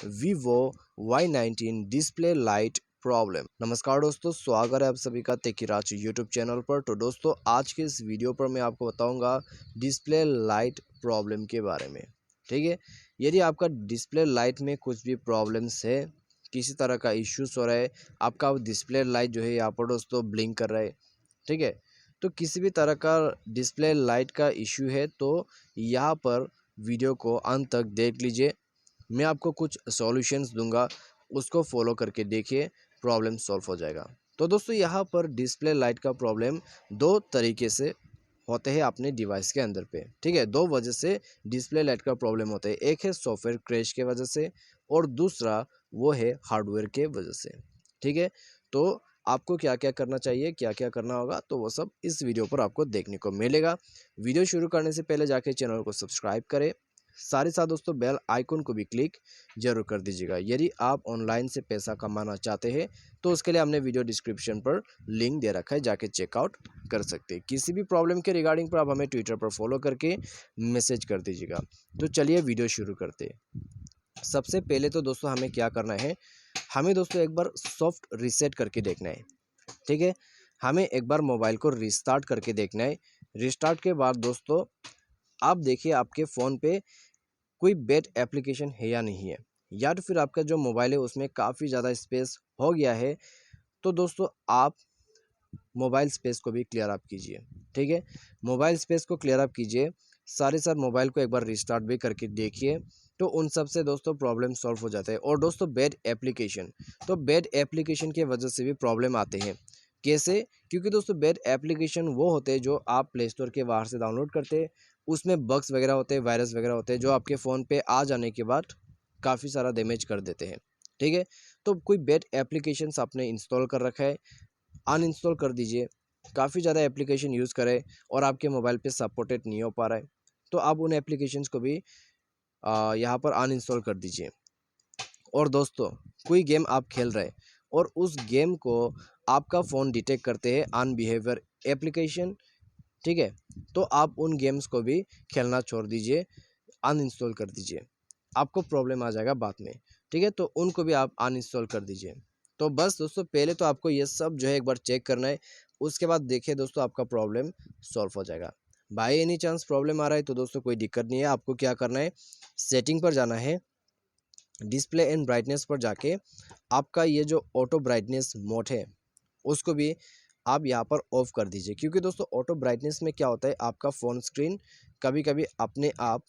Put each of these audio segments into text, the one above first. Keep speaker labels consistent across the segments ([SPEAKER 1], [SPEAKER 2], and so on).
[SPEAKER 1] Vivo Y19 display light problem. नमस्कार दोस्तों, स्वागत है आप सभी का तेकीराज यूट्यूब चैनल पर। तो दोस्तों, आज के इस वीडियो पर मैं आपको बताऊंगा डिस्प्ले लाइट प्रॉब्लम के बारे में। ठीक है, यदि आपका डिस्प्ले लाइट में कुछ भी प्रॉब्लम्स है, किसी तरह का इश्यूज हो रहा है, आपका डिस्प्ले लाइट जो है यहाँ पर दोस्तों ब्लिंक कर रहा है, ठीक है, तो किसी भी तरह का डिस्प्ले लाइट का इशू है तो यहाँ पर वीडियो को अंत तक देख लीजिए। मैं आपको कुछ सॉल्यूशंस दूंगा, उसको फॉलो करके देखिए, प्रॉब्लम सॉल्व हो जाएगा। तो दोस्तों, यहाँ पर डिस्प्ले लाइट का प्रॉब्लम दो तरीके से होते हैं अपने डिवाइस के अंदर पे। ठीक है, दो वजह से डिस्प्ले लाइट का प्रॉब्लम होता है। एक है सॉफ्टवेयर क्रैश के वजह से और दूसरा वो है हार्डवेयर के वजह से। ठीक है, तो आपको क्या क्या करना चाहिए, क्या क्या करना होगा, तो वो सब इस वीडियो पर आपको देखने को मिलेगा। वीडियो शुरू करने से पहले जाके चैनल को सब्सक्राइब करें, साथ ही साथ दोस्तों बेल आइकन को भी क्लिक जरूर कर दीजिएगा। यदि आप ऑनलाइन से पैसा कमाना चाहते हैं तो उसके लिए हमने वीडियो डिस्क्रिप्शन पर लिंक दे रखा है, जाके चेकआउट कर सकते हैं। किसी भी प्रॉब्लम के रिगार्डिंग पर आप हमें ट्विटर पर फॉलो करके मैसेज कर दीजिएगा। तो चलिए वीडियो शुरू करते हैं। सबसे पहले तो दोस्तों हमें क्या करना है, हमें दोस्तों एक बार सॉफ्ट रीसेट करके देखना है। ठीक है, हमें एक बार मोबाइल को रिस्टार्ट करके देखना है। रिस्टार्ट के बाद दोस्तों आप देखिए आपके फ़ोन पे कोई बैड एप्लीकेशन है या नहीं है, या तो फिर आपका जो मोबाइल है उसमें काफ़ी ज़्यादा स्पेस हो गया है, तो दोस्तों आप मोबाइल स्पेस को भी क्लियर अप कीजिए। ठीक है, मोबाइल स्पेस को क्लियर अप कीजिए, सारे साथ मोबाइल को एक बार रिस्टार्ट भी करके देखिए, तो उन सब से दोस्तों प्रॉब्लम सॉल्व हो जाता है। और दोस्तों बैड एप्लीकेशन, तो बैड एप्लीकेशन की वजह से भी प्रॉब्लम आते हैं। कैसे? क्योंकि दोस्तों बैड एप्लीकेशन वो होते हैं जो आप प्ले स्टोर के बाहर से डाउनलोड करते हैं, उसमें बग्स वगैरह होते हैं, वायरस वगैरह होते हैं, जो आपके फ़ोन पे आ जाने के बाद काफ़ी सारा डैमेज कर देते हैं। ठीक है, तो कोई बैड एप्लीकेशंस आपने इंस्टॉल कर रखा है, अनइंस्टॉल कर दीजिए। काफ़ी ज़्यादा एप्लीकेशन यूज़ करें और आपके मोबाइल पे सपोर्टेड नहीं हो पा रहा है, तो आप उन एप्लीकेशंस को भी यहाँ पर अनइंस्टॉल कर दीजिए। और दोस्तों, कोई गेम आप खेल रहे हैं और उस गेम को आपका फ़ोन डिटेक्ट करते हैं अनबिहेवियर एप्लीकेशन, ठीक है, तो आप उन गेम्स को भी खेलना छोड़ दीजिए, अनइंस्टॉल कर दीजिए। आपको प्रॉब्लम आ जाएगा बाद में। ठीक है, तो उनको भी आप अनइंस्टॉल कर दीजिए। तो बस दोस्तों, पहले तो आपको ये सब जो है एक बार चेक करना है, उसके बाद देखिए दोस्तों आपका प्रॉब्लम सॉल्व हो जाएगा। बाय एनी चांस प्रॉब्लम आ रहा है तो दोस्तों कोई दिक्कत नहीं है, आपको क्या करना है, सेटिंग पर जाना है, डिस्प्ले एंड ब्राइटनेस पर जाके आपका ये जो ऑटो ब्राइटनेस मोड है उसको भी आप यहाँ पर ऑफ कर दीजिए। क्योंकि दोस्तों ऑटो ब्राइटनेस में क्या होता है, आपका फ़ोन स्क्रीन कभी कभी अपने आप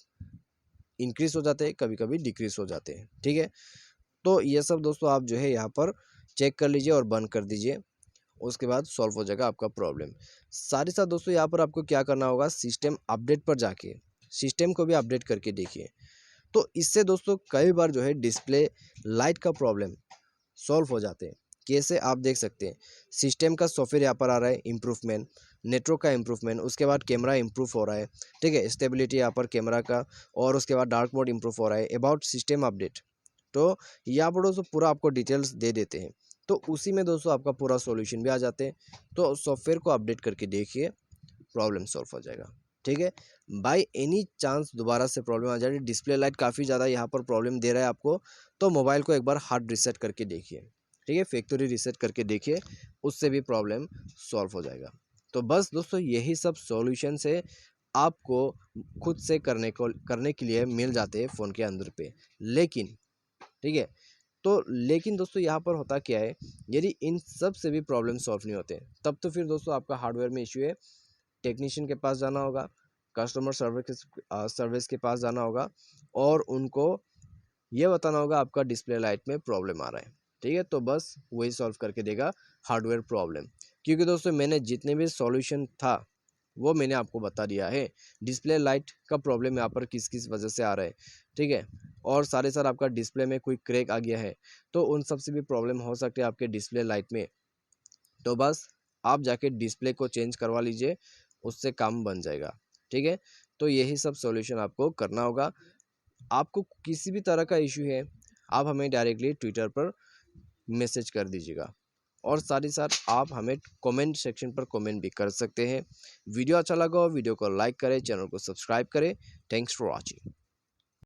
[SPEAKER 1] इंक्रीज़ हो जाते हैं, कभी कभी डिक्रीज़ हो जाते हैं। ठीक है, तो ये सब दोस्तों आप जो है यहाँ पर चेक कर लीजिए और बंद कर दीजिए, उसके बाद सॉल्व हो जाएगा आपका प्रॉब्लम। साथ ही साथ दोस्तों यहाँ पर आपको क्या करना होगा, सिस्टम अपडेट पर जाके सिस्टम को भी अपडेट करके देखिए, तो इससे दोस्तों कई बार जो है डिस्प्ले लाइट का प्रॉब्लम सॉल्व हो जाते हैं। कैसे? आप देख सकते हैं सिस्टम का सॉफ्टवेयर यहाँ पर आ रहा है इम्प्रूवमेंट, नेटवर्क का इम्प्रूवमेंट, उसके बाद कैमरा इम्प्रूव हो रहा है, ठीक है, स्टेबिलिटी यहाँ पर कैमरा का, और उसके बाद डार्क मोड इम्प्रूव हो रहा है, अबाउट सिस्टम अपडेट। तो यहाँ पर दोस्तों पूरा आपको डिटेल्स दे देते हैं, तो उसी में दोस्तों आपका पूरा सॉल्यूशन भी आ जाते हैं। तो सॉफ्टवेयर को अपडेट करके देखिए, प्रॉब्लम सॉल्व हो जाएगा। ठीक है, बाय एनी चांस दोबारा से प्रॉब्लम आ जाए, डिस्प्ले लाइट काफ़ी ज़्यादा यहाँ पर प्रॉब्लम दे रहा है आपको, तो मोबाइल को एक बार हार्ड रीसेट करके देखिए। ठीक है, फैक्ट्री रीसेट करके देखिए, उससे भी प्रॉब्लम सॉल्व हो जाएगा। तो बस दोस्तों यही सब सॉल्यूशन है, आपको खुद से करने के लिए मिल जाते हैं फ़ोन के अंदर पे। लेकिन ठीक है, तो लेकिन दोस्तों यहाँ पर होता क्या है, यदि इन सब से भी प्रॉब्लम सॉल्व नहीं होते तब तो फिर दोस्तों आपका हार्डवेयर में इशू है, टेक्नीशियन के पास जाना होगा, कस्टमर सर्विस के पास जाना होगा, और उनको ये बताना होगा आपका डिस्प्ले लाइट में प्रॉब्लम आ रहा है। ठीक है, तो बस वही सॉल्व करके देगा हार्डवेयर प्रॉब्लम। क्योंकि दोस्तों मैंने जितने भी सॉल्यूशन था वो मैंने आपको बता दिया है, डिस्प्ले लाइट का प्रॉब्लम यहाँ पर किस किस वजह से आ रहा है। ठीक है, और सारे साथ आपका डिस्प्ले में कोई क्रैक आ गया है तो उन सब से भी प्रॉब्लम हो सकती है आपके डिस्प्ले लाइट में। तो बस आप जाके डिस्प्ले को चेंज करवा लीजिए, उससे काम बन जाएगा। ठीक है, तो यही सब सॉल्यूशन आपको करना होगा। आपको किसी भी तरह का इशू है, आप हमें डायरेक्टली ट्विटर पर मैसेज कर दीजिएगा, और साथ ही साथ आप हमें कमेंट सेक्शन पर कमेंट भी कर सकते हैं। वीडियो अच्छा लगा हो वीडियो को लाइक करें, चैनल को सब्सक्राइब करें। Thanks for watching.